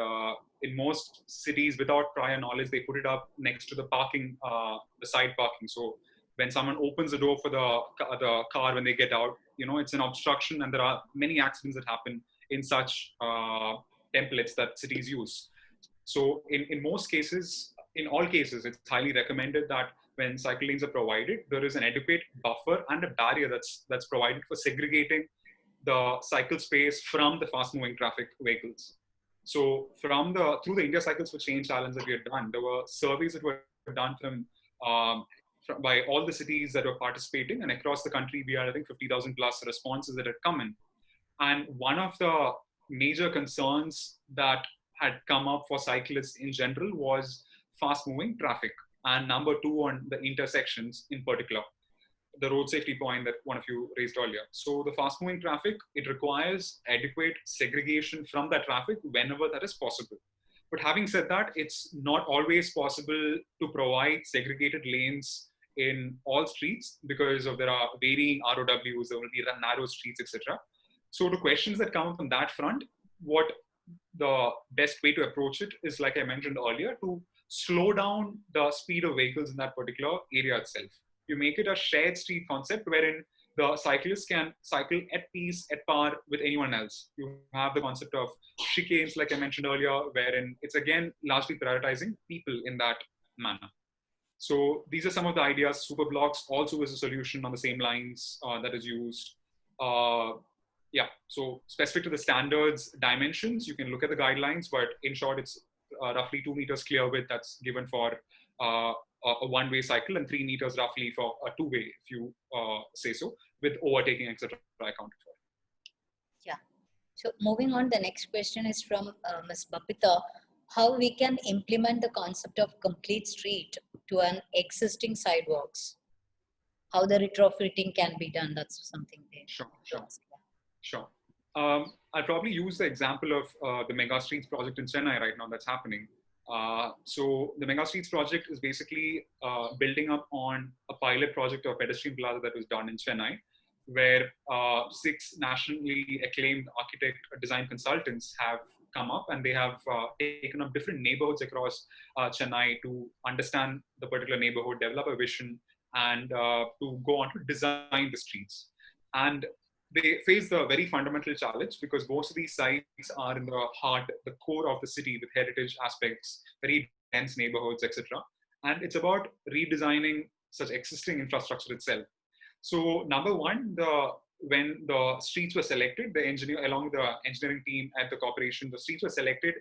in most cities, without prior knowledge, they put it up next to the parking, the side parking. So when someone opens the door for the car when they get out, it's an obstruction, and there are many accidents that happen in such templates that cities use. So in most cases, in all cases, it's highly recommended that when cycle lanes are provided, there is an adequate buffer and a barrier that's provided for segregating the cycle space from the fast-moving traffic vehicles. So through the India Cycles for Change challenge that we had done, there were surveys that were done by all the cities that were participating, and across the country, we had, I think, 50,000 plus responses that had come in. And one of the major concerns that had come up for cyclists in general was fast-moving traffic, and number two on the intersections in particular, the road safety point that one of you raised earlier. So the fast-moving traffic, it requires adequate segregation from that traffic whenever that is possible. But having said that, it's not always possible to provide segregated lanes in all streets because there are varying ROWs, there will be narrow streets, etc. So to questions that come up on that front, what the best way to approach it is, like I mentioned earlier, to slow down the speed of vehicles in that particular area itself. You make it a shared street concept wherein the cyclists can cycle at peace, at par with anyone else. You have the concept of chicanes, like I mentioned earlier, wherein it's again largely prioritizing people in that manner. So these are some of the ideas. Superblocks also is a solution on the same lines that is used. Uh, yeah, so specific to the standards dimensions, you can look at the guidelines, but in short, it's roughly 2 meters clear width that's given for uh, a one-way cycle and 3 meters roughly for a two-way, if you say so, with overtaking, etc. accounted for. Yeah. So moving on, the next question is from Ms. Bapita. How we can implement the concept of complete street to an existing sidewalks? How the retrofitting can be done? That's something they ask. Sure. I'll probably use the example of the Mega Streets project in Chennai right now that's happening. So the Mega Streets project is basically building up on a pilot project of pedestrian plaza that was done in Chennai, where 6 nationally acclaimed architect design consultants have come up and they have taken up different neighborhoods across Chennai to understand the particular neighborhood, develop a vision, and to go on to design the streets. And they face the very fundamental challenge because most of these sites are in the heart, the core of the city with heritage aspects, very dense neighborhoods, etc. And it's about redesigning such existing infrastructure itself. So number one, when the streets were selected, the engineer along with the engineering team at the corporation, the streets were selected,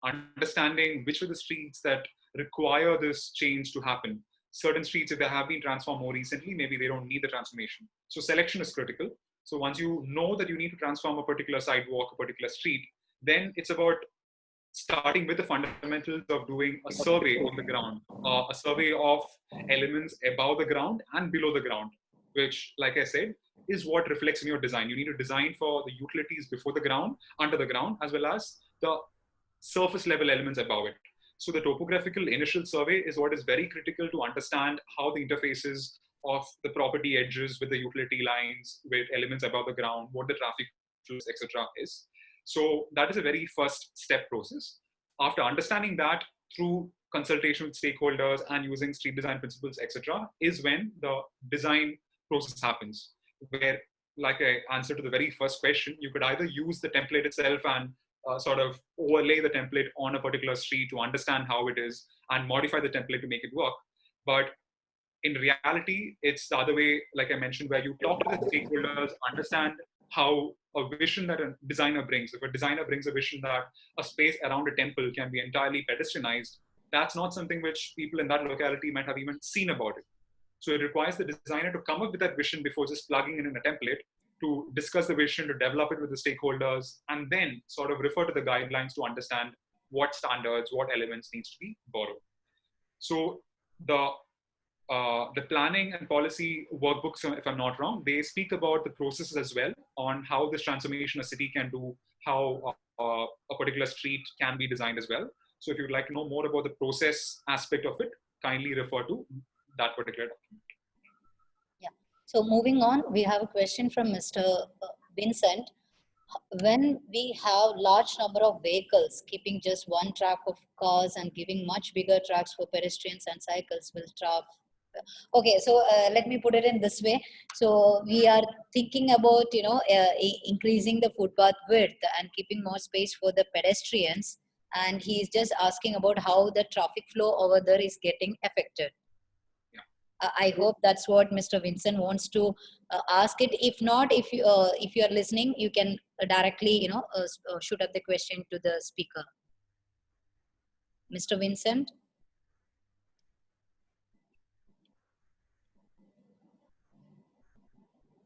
understanding which were the streets that require this change to happen. Certain streets, if they have been transformed more recently, maybe they don't need the transformation. So selection is critical. So once you know that you need to transform a particular sidewalk, a particular street, then it's about starting with the fundamentals of doing a survey on the ground, a survey of elements above the ground and below the ground, which, like I said, is what reflects in your design. You need to design for the utilities before the ground, under the ground, as well as the surface level elements above it. So the topographical initial survey is what is very critical to understand how the interfaces of the property edges with the utility lines, with elements above the ground, what the traffic flows, etc. is. So that is a very first step process. After understanding that through consultation with stakeholders and using street design principles, etc., is when the design process happens. Where, like I answered to the very first question, you could either use the template itself and sort of overlay the template on a particular street to understand how it is and modify the template to make it work. But in reality, it's the other way, like I mentioned, where you talk to the stakeholders, understand how a vision that a designer brings. If a designer brings a vision that a space around a temple can be entirely pedestrianized, that's not something which people in that locality might have even seen about it. So it requires the designer to come up with that vision before just plugging in a template, to discuss the vision, to develop it with the stakeholders, and then sort of refer to the guidelines to understand what standards, what elements needs to be borrowed. So the planning and policy workbooks, if I'm not wrong, they speak about the processes as well on how this transformation a city can do, how a particular street can be designed as well. So if you'd like to know more about the process aspect of it, kindly refer to that particular document. Yeah. So moving on, we have a question from Mr. Vincent. When we have large number of vehicles keeping just one track of cars and giving much bigger tracks for pedestrians and cycles, will traffic. Okay, so let me put it in this way. So we are thinking about, increasing the footpath width and keeping more space for the pedestrians. And he is just asking about how the traffic flow over there is getting affected. I hope that's what Mr. Vincent wants to ask it. If not, if you are listening, you can directly shoot up the question to the speaker. Mr. Vincent.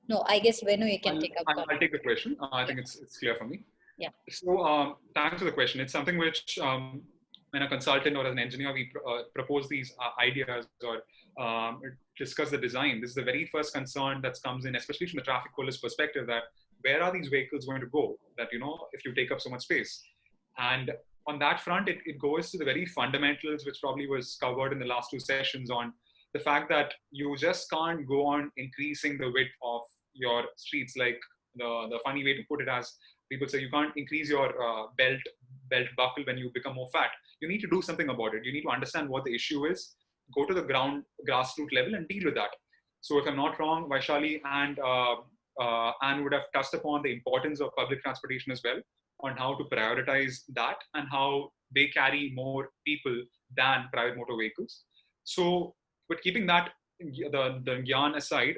No, I guess Venu, you can take up. I'll take the question. I think it's clear for me. Yeah. So thanks for the question. It's something which, when a consultant or as an engineer, we propose these ideas or discuss the design. This is the very first concern that comes in, especially from the traffic police perspective, that where are these vehicles going to go? That, if you take up so much space. And on that front, it goes to the very fundamentals, which probably was covered in the last 2 sessions, on the fact that you just can't go on increasing the width of your streets. Like the funny way to put it, as people say, you can't increase your belt buckle when you become more fat. You need to do something about it. You need to understand what the issue is, go to the grassroots level and deal with that. So if I'm not wrong, Vaishali and Anne would have touched upon the importance of public transportation as well, on how to prioritize that and how they carry more people than private motor vehicles. So, but keeping that the yarn aside,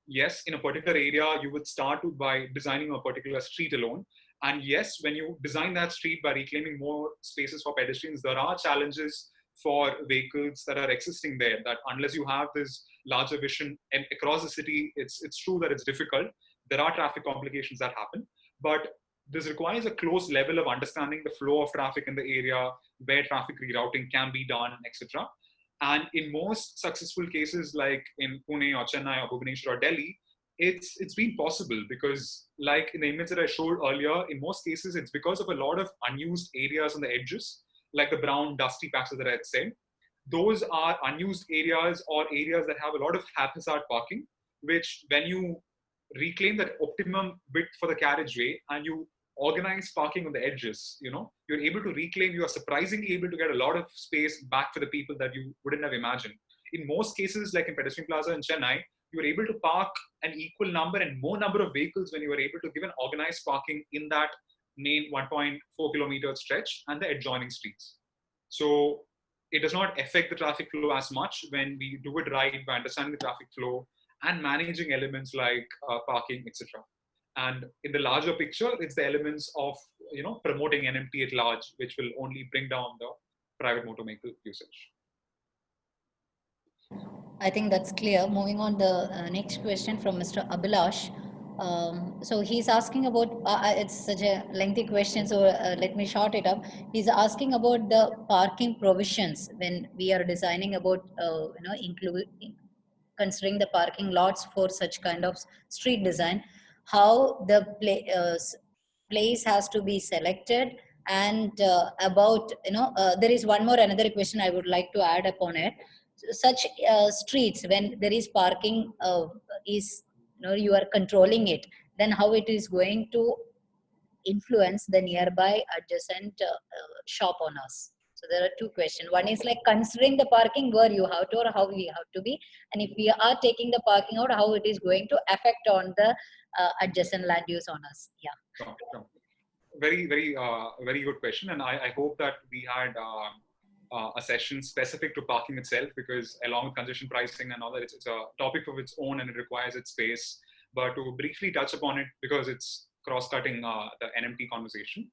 yes, in a particular area, you would start by designing a particular street alone. And yes, when you design that street by reclaiming more spaces for pedestrians, there are challenges for vehicles that are existing there. That unless you have this larger vision and across the city, it's true that it's difficult. There are traffic complications that happen, but this requires a close level of understanding the flow of traffic in the area, where traffic rerouting can be done, etc. And in most successful cases, like in Pune or Chennai or Bhubaneswar or Delhi, it's been possible because, like in the image that I showed earlier, in most cases it's because of a lot of unused areas on the edges, like the brown dusty patches that I had said. Those are unused areas or areas that have a lot of haphazard parking, which when you reclaim that optimum width for the carriageway and you organize parking on the edges, you're able to reclaim, you are surprisingly able to get a lot of space back for the people that you wouldn't have imagined. In most cases, like in Pedestrian Plaza in Chennai, you were able to park an equal number and more number of vehicles when you were able to give an organized parking in that main 1.4 kilometer stretch and the adjoining streets. So it does not affect the traffic flow as much when we do it right by understanding the traffic flow and managing elements like parking, etc. And in the larger picture, it's the elements of promoting NMT at large, which will only bring down the private motor vehicle usage. I think that's clear. Moving on, the next question from Mr. Abhilash. So he's asking about, it's such a lengthy question, so let me short it up. He's asking about the parking provisions when we are designing about, considering the parking lots for such kind of street design, how the place has to be selected, and about, there is one more another question I would like to add upon it. Such streets, when there is parking is, you are controlling it, then how it is going to influence the nearby adjacent shop owners. So there are two questions. One is like considering the parking where you have to or how we have to be, and if we are taking the parking out, how it is going to affect on the adjacent land use owners. Yeah. Sure, sure. Very, very, very good question, and I hope that we had a session specific to parking itself, because along with congestion pricing and all that, it's a topic of its own and it requires its space. But to briefly touch upon it, because it's cross-cutting the NMT conversation,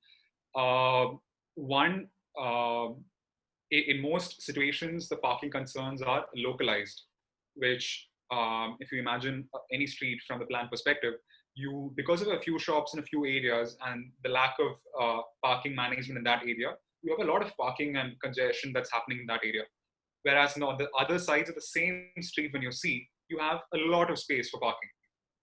one, in most situations, the parking concerns are localized, which if you imagine any street from the plan perspective, because of a few shops in a few areas and the lack of parking management in that area, you have a lot of parking and congestion that's happening in that area. Whereas on the other sides of the same street, when you see, you have a lot of space for parking.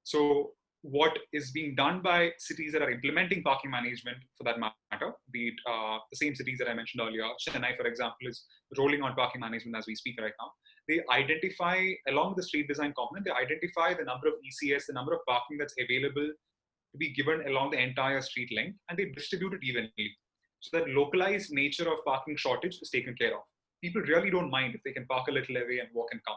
So what is being done by cities that are implementing parking management, for that matter, be it the same cities that I mentioned earlier, Chennai, for example, is rolling on parking management as we speak right now. They identify, along with the street design component, they identify the number of ECS, the number of parking that's available to be given along the entire street length, and they distribute it evenly. So that localized nature of parking shortage is taken care of. People really don't mind if they can park a little away and walk and come.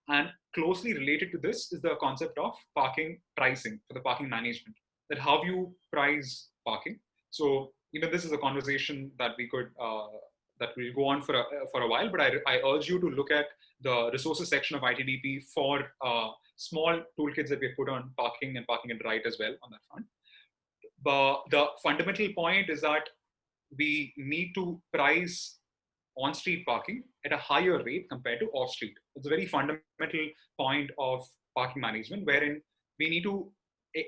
And closely related to this is the concept of parking pricing for the parking management, that how you price parking. So even this is a conversation that we could, that will go on for a while, but I urge you to look at the resources section of ITDP for small toolkits that we have put on parking and parking and right as well on that front. But the fundamental point is that we need to price on-street parking at a higher rate compared to off-street. It's a very fundamental point of parking management, wherein we need to,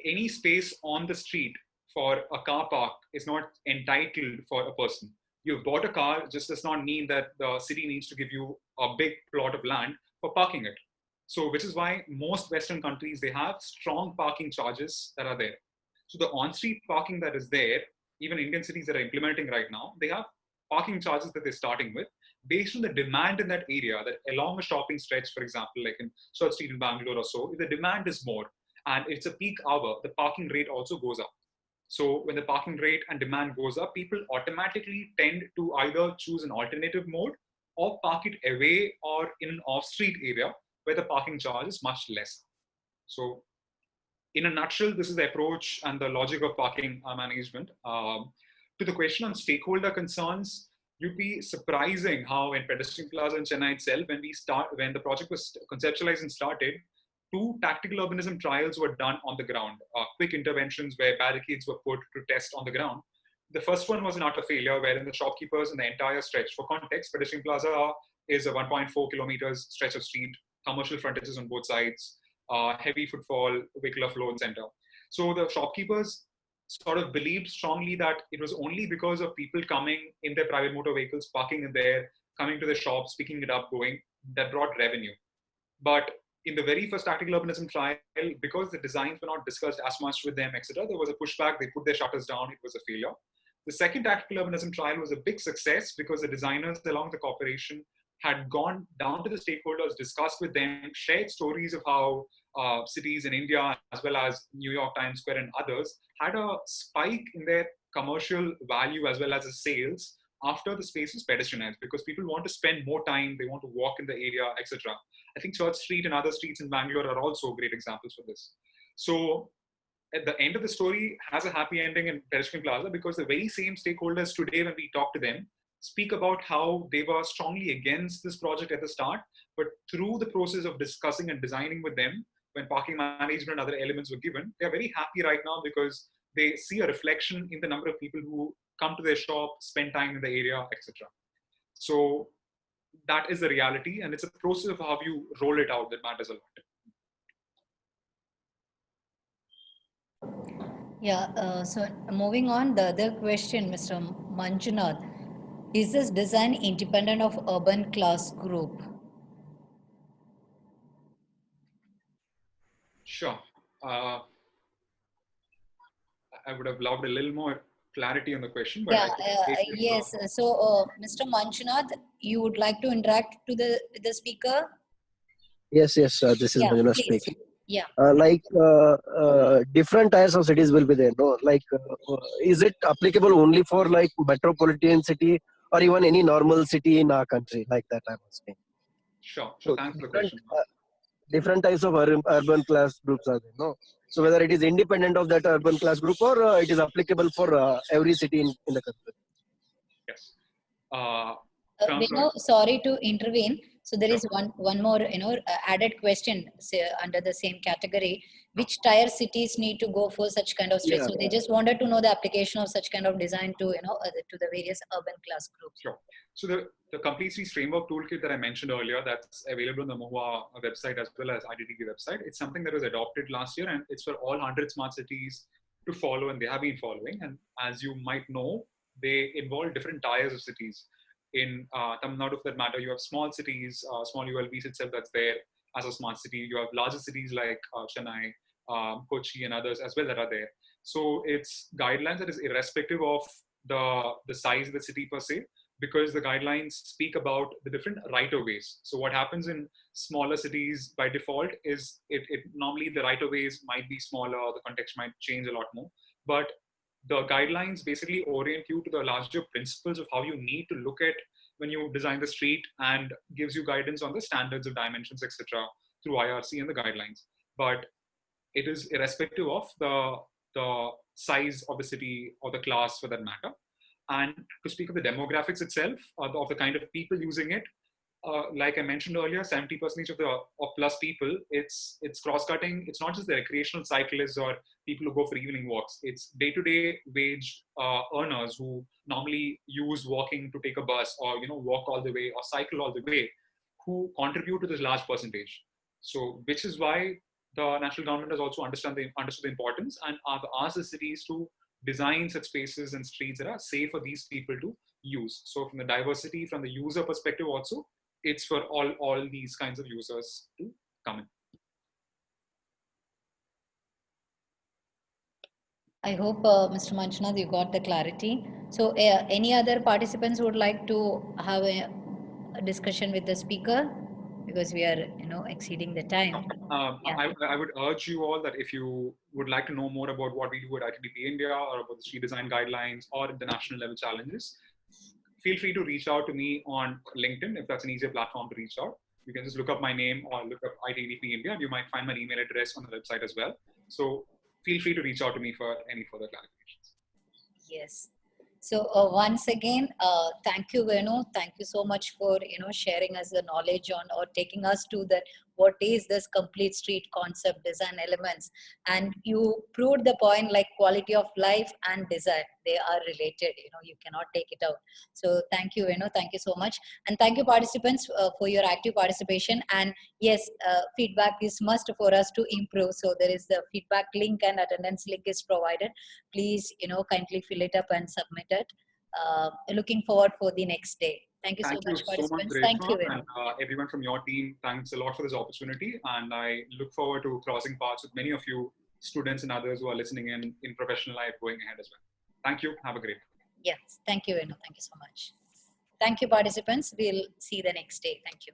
any space on the street for a car park is not entitled for a person. You've bought a car, just does not mean that the city needs to give you a big plot of land for parking it. So, which is why most Western countries, they have strong parking charges that are there. So the on-street parking that is there, even Indian cities that are implementing right now, they have parking charges that they're starting with based on the demand in that area, that along a shopping stretch, for example, like in South Street in Bangalore or so, if the demand is more and it's a peak hour, the parking rate also goes up. So when the parking rate and demand goes up, people automatically tend to either choose an alternative mode or park it away or in an off-street area, where the parking charge is much less. So in a nutshell, this is the approach and the logic of parking management. To the question on stakeholder concerns, you'd be surprising how in Pedestrian Plaza in Chennai itself, when the project was conceptualized and started, two tactical urbanism trials were done on the ground, quick interventions where barricades were put to test on the ground. The first one was an utter failure, wherein the shopkeepers in the entire stretch, for context, Pedestrian Plaza is a 1.4 kilometers stretch of street, commercial frontages on both sides, heavy footfall, vehicular flow and center. So the shopkeepers sort of believed strongly that it was only because of people coming in their private motor vehicles, parking in there, coming to the shops, picking it up, going, that brought revenue. But in the very first tactical urbanism trial, because the designs were not discussed as much with them, etc., there was a pushback. They put their shutters down. It was a failure. The second tactical urbanism trial was a big success because the designers along the corporation had gone down to the stakeholders, discussed with them, shared stories of how cities in India, as well as New York, Times Square, and others, had a spike in their commercial value as well as the sales after the space is pedestrianized, because people want to spend more time, they want to walk in the area, etc. I think Church Street and other streets in Bangalore are also great examples for this. So at the end of the story has a happy ending in Pedestrian Plaza, because the very same stakeholders today, when we talk to them, speak about how they were strongly against this project at the start, but through the process of discussing and designing with them, when parking management and other elements were given, they're very happy right now because they see a reflection in the number of people who come to their shop, spend time in the area, etc. So that is the reality, and it's a process of how you roll it out that matters a lot. Yeah, so moving on, the other question, Mr. Manjunath, is this design independent of urban class group? Sure. I would have loved a little more clarity on the question, but Yeah, I think yes. So, Mr. Manjunath, you would like to interact to the speaker? Yes, yes, this is Yeah, Manjunath please. speaking. Yeah. Different types of cities will be there. No, is it applicable only for like metropolitan city or even any normal city in our country? Like that, I'm asking. sure. So Thanks for the different, question. different types of urban class groups are there. No, so whether it is independent of that urban class group or it is applicable for every city in the country. Yes. From Sorry to intervene. So there Sure. is one more added question, say, under the same category. Which tier cities need to go for such kind of streets? Yeah. So they just wanted to know the application of such kind of design to to the various urban class groups. Sure. So the Complete Streets Framework Toolkit that I mentioned earlier, that's available on the MOHUA website as well as ITDP website. It's something that was adopted last year, and it's for all 100 smart cities to follow, and they have been following. And as you might know, they involve different tiers of cities. In Tamil Nadu, for that matter, you have small cities, small ULBs itself that's there as a smart city. You have larger cities like Chennai, Kochi, and others as well that are there. So it's guidelines that is irrespective of the size of the city per se, because the guidelines speak about the different right-of-ways. So what happens in smaller cities by default is it normally the right-of-ways might be smaller, the context might change a lot more, but the guidelines basically orient you to the larger principles of how you need to look at when you design the street, and gives you guidance on the standards of dimensions, etc., through IRC and the guidelines. But it is irrespective of the size of the city or the class for that matter. And to speak of the demographics itself, of the kind of people using it, like I mentioned earlier, 70% of the plus people, it's cross-cutting. It's not just the recreational cyclists or people who go for evening walks. It's day-to-day wage earners who normally use walking to take a bus, or walk all the way or cycle all the way, who contribute to this large percentage. So, which is why the national government has also understood the importance and asked the cities to design such spaces and streets that are safe for these people to use. So from the diversity, from the user perspective also, it's for all these kinds of users to come in. I hope, Mr. Manjunath, you got the clarity. So any other participants would like to have a discussion with the speaker? Because we are, exceeding the time. Yeah. I would urge you all that if you would like to know more about what we do at ITDP India, or about the street design guidelines or the national level challenges, feel free to reach out to me on LinkedIn if that's an easier platform to reach out. You can just look up my name or look up ITDP India, and you might find my email address on the website as well. So feel free to reach out to me for any further clarifications. Yes. So once again, thank you, Venu. Thank you so much for sharing us the knowledge on or taking us to that. What is this complete street concept, design elements, and you proved the point like quality of life and design, they are related. You cannot take it out. So thank you, Venu. Thank you so much, and thank you, participants, for your active participation. And yes, feedback is must for us to improve. So there is the feedback link and attendance link is provided. Please, kindly fill it up and submit it. Looking forward for the next day. Thank you so much, participants. Thank you, and everyone from your team. Thanks a lot for this opportunity, and I look forward to crossing paths with many of you students and others who are listening in professional life going ahead as well. Thank you. Have a great day. Yes, thank you, Venu. Thank you so much. Thank you, participants. We'll see you the next day. Thank you.